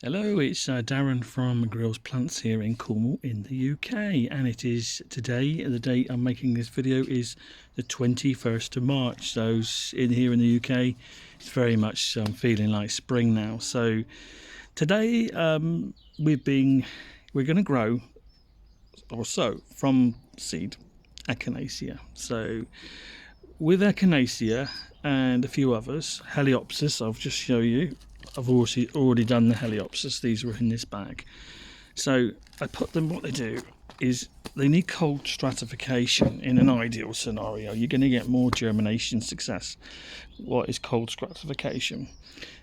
Hello, it's Darren from Grills Plants here in Cornwall in the UK, and it is today, the date I'm making this video is the 21st of March. So in here in the UK, it's very much feeling like spring now. So today we're going to grow or sow from seed Echinacea. So with Echinacea and a few others, heliopsis, I'll just show you. I've already done the heliopsis. These were in this bag. So I put them, what they do is they need cold stratification. In an ideal scenario, you're going to get more germination success. What is cold stratification?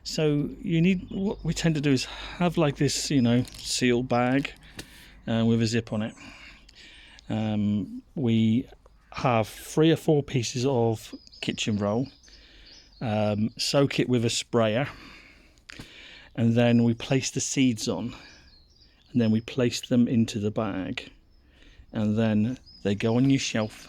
So you need, what we tend to do is have like this, seal bag with a zip on it. We have 3 or 4 pieces of kitchen roll, soak it with a sprayer, and then we place the seeds on, and then we place them into the bag, and then they go on your shelf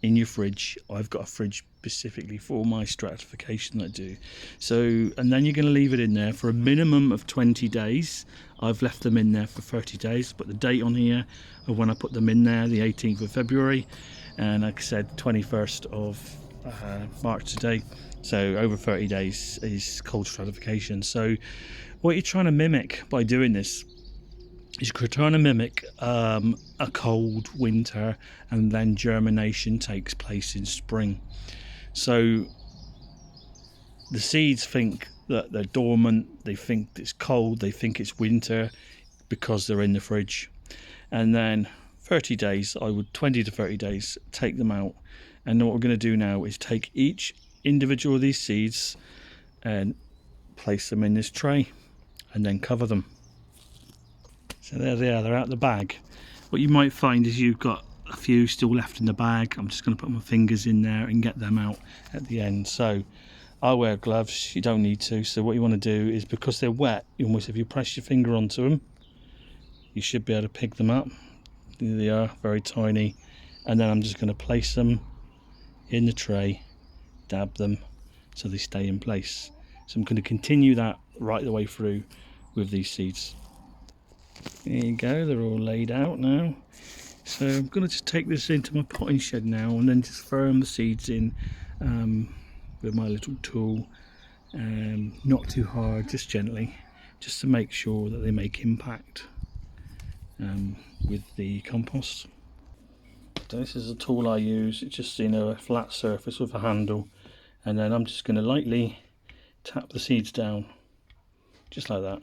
in your fridge. I've got a fridge specifically for my stratification that I do. So, and then you're going to leave it in there for a minimum of 20 days. I've left them in there for 30 days, but the date on here of when I put them in there, the 18th of February, and like I said, 21st of March today. So over 30 days is cold stratification. So what you're trying to mimic by doing this is you're trying to mimic a cold winter, and then germination takes place in spring. So the seeds think that they're dormant, they think it's cold, they think it's winter because they're in the fridge. And then 30 days, 20 to 30 days, take them out. And what we're going to do now is take each individual of these seeds and place them in this tray and then cover them. So there they are, they're out the bag. What you might find is you've got a few still left in the bag. I'm just going to put my fingers in there and get them out at the end. So I wear gloves, you don't need to. So what you want to do is, because they're wet, almost if you press your finger onto them, you should be able to pick them up. There they are, very tiny. And then I'm just going to place them in the tray, dab them so they stay in place. So I'm going to continue that right the way through with these seeds. There you go, they're all laid out now. So I'm going to just take this into my potting shed now and then just firm the seeds in with my little tool. Not too hard, just gently, just to make sure that they make impact with the compost. So this is a tool I use. It's just a flat surface with a handle, and then I'm just going to lightly tap the seeds down just like that.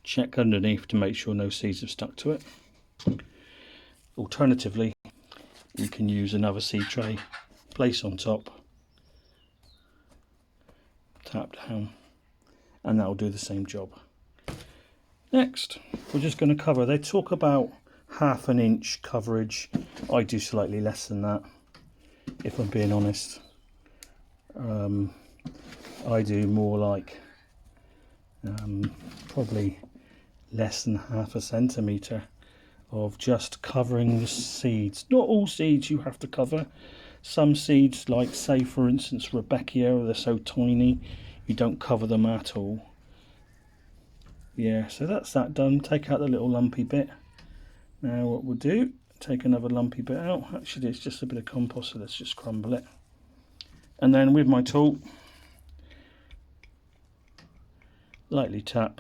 Check underneath to make sure no seeds have stuck to it. Alternatively, you can use another seed tray, place on top, tap down, and that will do the same job. Next, we're just going to cover. They talk about ½ an inch coverage. I do slightly less than that, if I'm being honest. I do more like probably less than ½ a centimetre of just covering the seeds. Not all seeds you have to cover. Some seeds, like say for instance Rebecca, they're so tiny you don't cover them at all. Yeah, so that's that done. Take out the little lumpy bit. Now what we'll do, take another lumpy bit out. Actually it's just a bit of compost, so let's just crumble it. And then with my tool, lightly tap.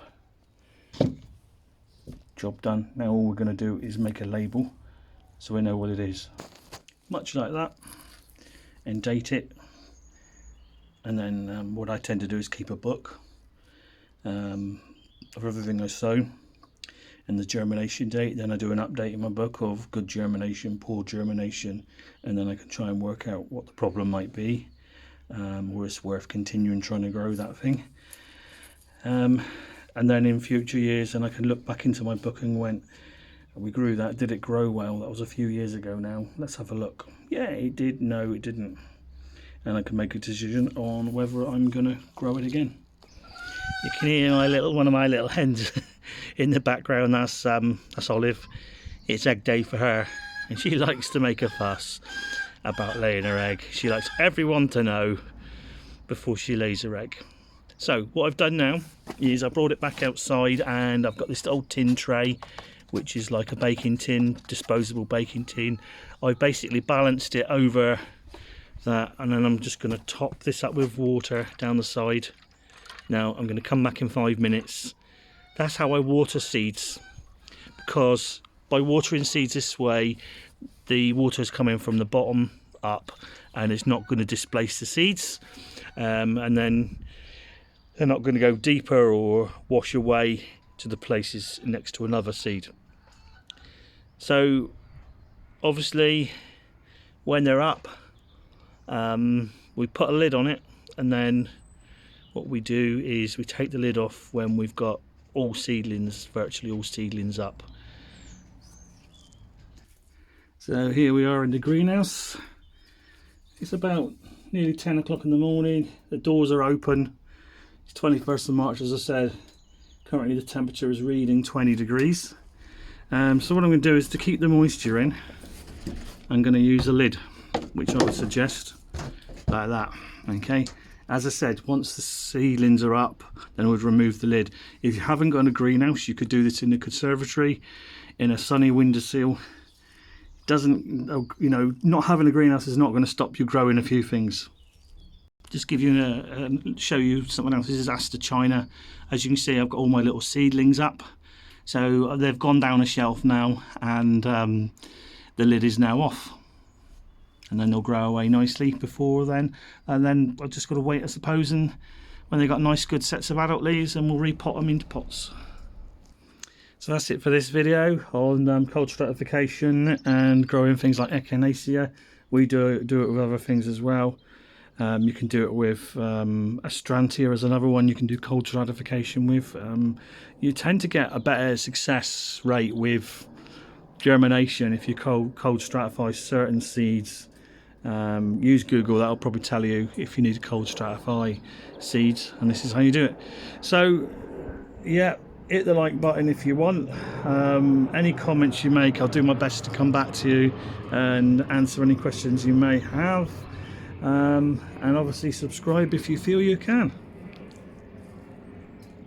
Job done. Now all we're going to do is make a label so we know what it is. Much like that. And date it. And then what I tend to do is keep a book of everything I sow and the germination date. Then I do an update in my book of good germination, poor germination, and then I can try and work out what the problem might be, or it's worth continuing trying to grow that thing. And then in future years, and I can look back into my book and went, we grew that, did it grow well? That was a few years ago now. Let's have a look. Yeah, it did. No, it didn't. And I can make a decision on whether I'm going to grow it again. You can hear one of my little hens in the background. That's Olive. It's egg day for her, and she likes to make a fuss about laying her egg. She likes everyone to know before she lays her egg. So what I've done now is I brought it back outside, and I've got this old tin tray, which is like a baking tin, disposable baking tin. I've basically balanced it over that, and then I'm just going to top this up with water down the side. Now I'm going to come back in 5 minutes. That's how I water seeds, because by watering seeds this way, the water is coming from the bottom up and it's not going to displace the seeds, and then they're not going to go deeper or wash away to the places next to another seed. So obviously when they're up, we put a lid on it, and then what we do is we take the lid off when we've got all seedlings, virtually all seedlings up. So here we are in the greenhouse. It's about nearly 10 o'clock in the morning. The doors are open. It's 21st of March, as I said. Currently the temperature is reading 20 degrees. So what I'm going to do is, to keep the moisture in, I'm going to use a lid, which I would suggest like that. Okay. As I said, once the seedlings are up, then I would remove the lid. If you haven't got a greenhouse, you could do this in the conservatory, in a sunny windowsill. Doesn't, you know, not having a greenhouse is not going to stop you growing a few things. Just give you show you something else. This is Aster China. As you can see, I've got all my little seedlings up, so they've gone down a shelf now, and the lid is now off, and then they'll grow away nicely before then. And then I've just got to wait, I suppose, and when they've got nice good sets of adult leaves, and we'll repot them into pots. So that's it for this video on cold stratification and growing things like Echinacea. We do it with other things as well. You can do it with Echinacea as another one you can do cold stratification with. You tend to get a better success rate with germination if you cold stratify certain seeds. Use Google, that'll probably tell you if you need to cold stratify seeds, and this is how you do it. So yeah, hit the like button if you want. Any comments you make, I'll do my best to come back to you and answer any questions you may have, and obviously subscribe if you feel you can.